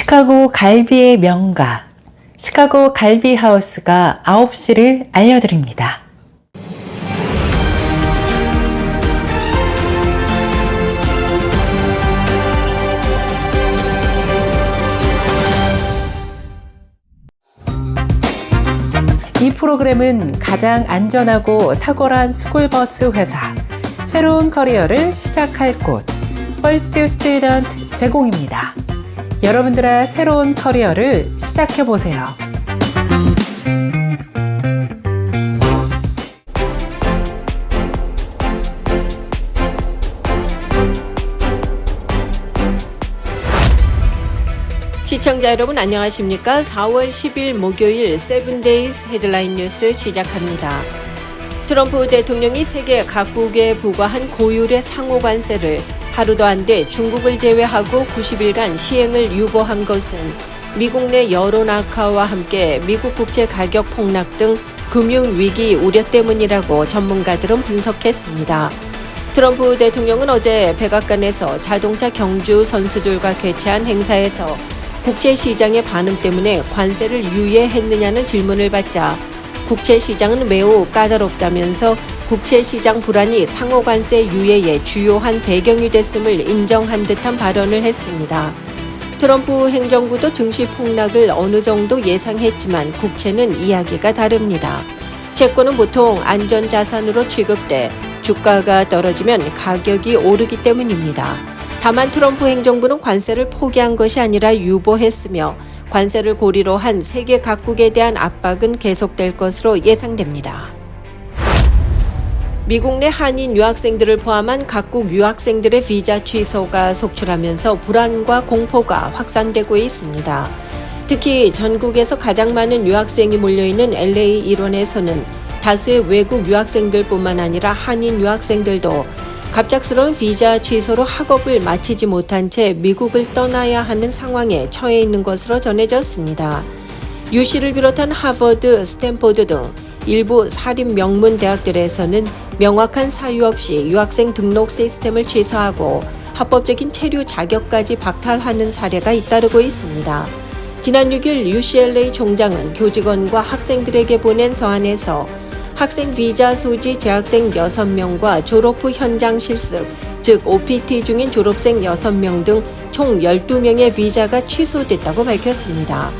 시카고 갈비의 명가, 시카고 갈비 하우스가 9시를 알려드립니다. 이 프로그램은 가장 안전하고 탁월한 스쿨버스 회사, 새로운 커리어를 시작할 곳, 퍼스트 스튜던트 제공입니다. 여러분들의 새로운 커리어를 시작해보세요. 시청자 여러분 안녕하십니까? 4월 10일 목요일 7데이즈 헤드라인 뉴스 시작합니다. 트럼프 대통령이 세계 각국에 부과한 고율의 상호 관세를 하루도 안 돼 중국을 제외하고 90일간 시행을 유보한 것은 미국 내 여론 악화와 함께 미국 국채 가격 폭락 등 금융위기 우려 때문이라고 전문가들은 분석했습니다. 트럼프 대통령은 어제 백악관에서 자동차 경주 선수들과 개최한 행사에서 국제시장의 반응 때문에 관세를 유예했느냐는 질문을 받자 국제시장은 매우 까다롭다면서 국제시장 불안이 상호관세 유예의 주요한 배경이 됐음을 인정한 듯한 발언을 했습니다. 트럼프 행정부도 증시 폭락을 어느 정도 예상했지만 국채는 이야기가 다릅니다. 채권은 보통 안전자산으로 취급돼 주가가 떨어지면 가격이 오르기 때문입니다. 다만 트럼프 행정부는 관세를 포기한 것이 아니라 유보했으며 관세를 고리로 한 세계 각국에 대한 압박은 계속될 것으로 예상됩니다. 미국 내 한인 유학생들을 포함한 각국 유학생들의 비자 취소가 속출하면서 불안과 공포가 확산되고 있습니다. 특히 전국에서 가장 많은 유학생이 몰려있는 LA 일원에서는 다수의 외국 유학생들뿐만 아니라 한인 유학생들도 갑작스러운 비자 취소로 학업을 마치지 못한 채 미국을 떠나야 하는 상황에 처해 있는 것으로 전해졌습니다. UC를 비롯한 하버드, 스탠포드 등 일부 사립 명문 대학들에서는 명확한 사유 없이 유학생 등록 시스템을 취소하고 합법적인 체류 자격까지 박탈하는 사례가 잇따르고 있습니다. 지난 6일 UCLA 총장은 교직원과 학생들에게 보낸 서한에서 학생 비자 소지 재학생 6명과 졸업 후 현장 실습, 즉 OPT 중인 졸업생 6명 등 총 12명의 비자가 취소됐다고 밝혔습니다.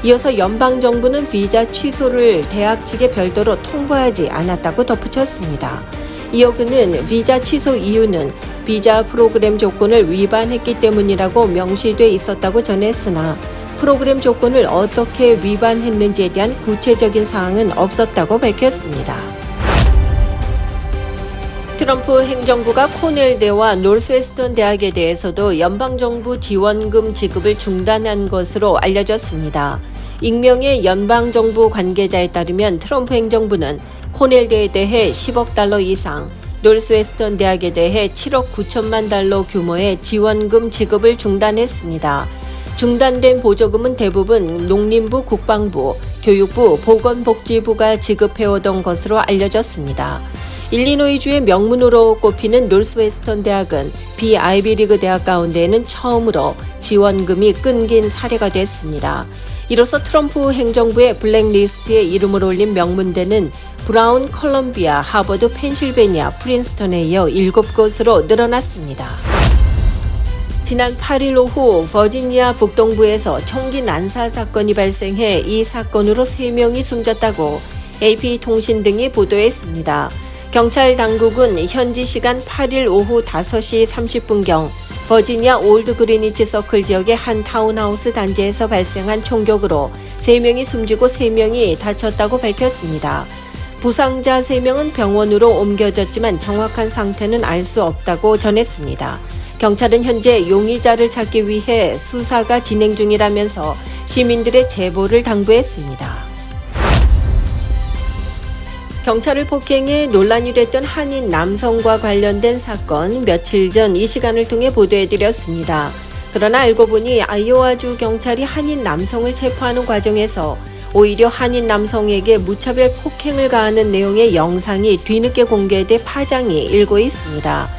이어서 연방정부는 비자 취소를 대학 측에 별도로 통보하지 않았다고 덧붙였습니다. 이어 그는 비자 취소 이유는 비자 프로그램 조건을 위반했기 때문이라고 명시돼 있었다고 전했으나 프로그램 조건을 어떻게 위반했는지에 대한 구체적인 사항은 없었다고 밝혔습니다. 트럼프 행정부가 코넬대와 노스웨스턴 대학에 대해서도 연방정부 지원금 지급을 중단한 것으로 알려졌습니다. 익명의 연방정부 관계자에 따르면 트럼프 행정부는 코넬대에 대해 10억 달러 이상, 노스웨스턴 대학에 대해 7억 9천만 달러 규모의 지원금 지급을 중단했습니다. 중단된 보조금은 대부분 농림부, 국방부, 교육부, 보건복지부가 지급해오던 것으로 알려졌습니다. 일리노이주의 명문으로 꼽히는 노스웨스턴 대학은 비아이비리그 대학 가운데에는 처음으로 지원금이 끊긴 사례가 됐습니다. 이로써 트럼프 행정부의 블랙리스트에 이름을 올린 명문대는 브라운, 컬럼비아, 하버드, 펜실베니아, 프린스턴에 이어 7곳으로 늘어났습니다. 지난 8일 오후 버지니아 북동부에서 총기 난사 사건이 발생해 이 사건으로 3명이 숨졌다고 AP통신 등이 보도했습니다. 경찰 당국은 현지 시간 8일 오후 5시 30분경 버지니아 올드 그리니치 서클 지역의 한 타운하우스 단지에서 발생한 총격으로 3명이 숨지고 3명이 다쳤다고 밝혔습니다. 부상자 3명은 병원으로 옮겨졌지만 정확한 상태는 알 수 없다고 전했습니다. 경찰은 현재 용의자를 찾기 위해 수사가 진행 중이라면서 시민들의 제보를 당부했습니다. 경찰을 폭행해 논란이 됐던 한인 남성과 관련된 사건 며칠 전 이 시간을 통해 보도해드렸습니다. 그러나 알고 보니 아이오와주 경찰이 한인 남성을 체포하는 과정에서 오히려 한인 남성에게 무차별 폭행을 가하는 내용의 영상이 뒤늦게 공개돼 파장이 일고 있습니다.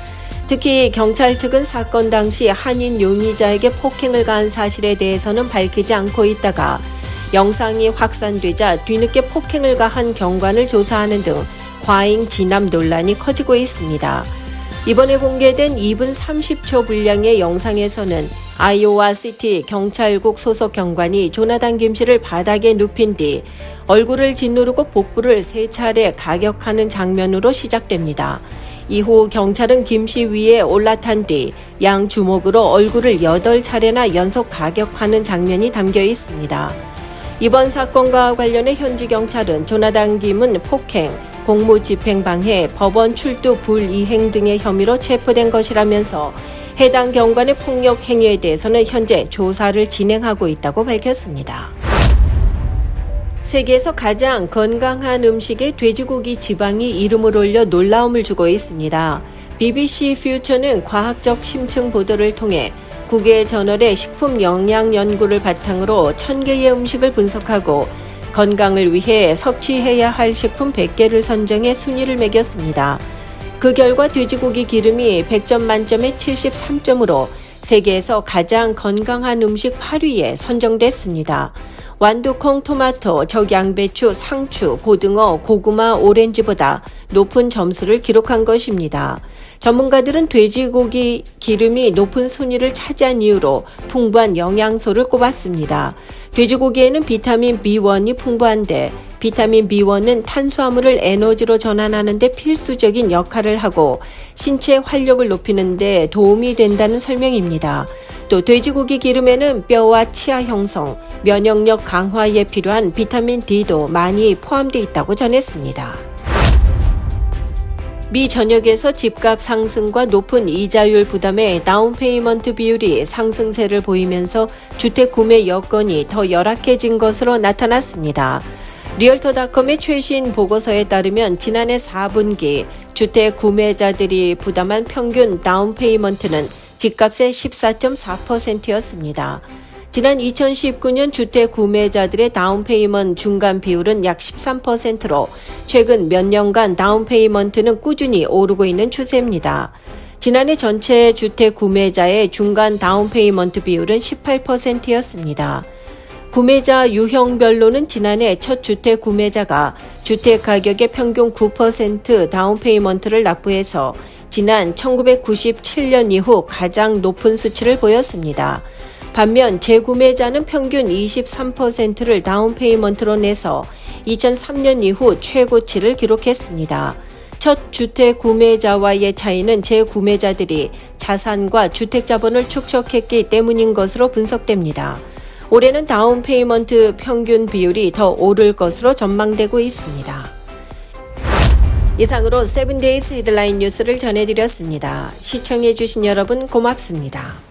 특히 경찰 측은 사건 당시 한인 용의자에게 폭행을 가한 사실에 대해서는 밝히지 않고 있다가 영상이 확산되자 뒤늦게 폭행을 가한 경관을 조사하는 등 과잉 진압 논란이 커지고 있습니다. 이번에 공개된 2분 30초 분량의 영상에서는 아이오와 시티 경찰국 소속 경관이 조나단 김 씨를 바닥에 눕힌 뒤 얼굴을 짓누르고 복부를 3차례 가격하는 장면으로 시작됩니다. 이후 경찰은 김 씨 위에 올라탄 뒤 양 주먹으로 얼굴을 8차례나 연속 가격하는 장면이 담겨 있습니다. 이번 사건과 관련해 현지 경찰은 조나단 김은 폭행, 공무집행방해, 법원 출두 불이행 등의 혐의로 체포된 것이라면서 해당 경관의 폭력 행위에 대해서는 현재 조사를 진행하고 있다고 밝혔습니다. 세계에서 가장 건강한 음식에 돼지고기 지방이 이름을 올려 놀라움을 주고 있습니다. BBC 퓨처는 과학적 심층 보도를 통해 국외 저널의 식품 영양 연구를 바탕으로 1000개의 음식을 분석하고 건강을 위해 섭취해야 할 식품 100개를 선정해 순위를 매겼습니다. 그 결과 돼지고기 기름이 100점 만점에 73점으로 세계에서 가장 건강한 음식 8위에 선정됐습니다. 완두콩, 토마토, 적양배추, 상추, 고등어, 고구마, 오렌지보다 높은 점수를 기록한 것입니다. 전문가들은 돼지고기 기름이 높은 순위를 차지한 이유로 풍부한 영양소를 꼽았습니다. 돼지고기에는 비타민 B1이 풍부한데 비타민 B1은 탄수화물을 에너지로 전환하는 데 필수적인 역할을 하고 신체 활력을 높이는 데 도움이 된다는 설명입니다. 또 돼지고기 기름에는 뼈와 치아 형성, 면역력 강화에 필요한 비타민 D도 많이 포함되어 있다고 전했습니다. 미 전역에서 집값 상승과 높은 이자율 부담에 다운페이먼트 비율이 상승세를 보이면서 주택 구매 여건이 더 열악해진 것으로 나타났습니다. 리얼터닷컴의 최신 보고서에 따르면 지난해 4분기 주택 구매자들이 부담한 평균 다운페이먼트는 집값의 14.4%였습니다. 지난 2019년 주택 구매자들의 다운페이먼트 중간 비율은 약 13%로 최근 몇 년간 다운페이먼트는 꾸준히 오르고 있는 추세입니다. 지난해 전체 주택 구매자의 중간 다운페이먼트 비율은 18%였습니다. 구매자 유형별로는 지난해 첫 주택 구매자가 주택 가격의 평균 9% 다운페이먼트를 납부해서 지난 1997년 이후 가장 높은 수치를 보였습니다. 반면 재구매자는 평균 23%를 다운페이먼트로 내서 2003년 이후 최고치를 기록했습니다. 첫 주택 구매자와의 차이는 재구매자들이 자산과 주택자본을 축적했기 때문인 것으로 분석됩니다. 올해는 다운페이먼트 평균 비율이 더 오를 것으로 전망되고 있습니다. 이상으로 7데이즈 헤드라인 뉴스를 전해드렸습니다. 시청해주신 여러분 고맙습니다.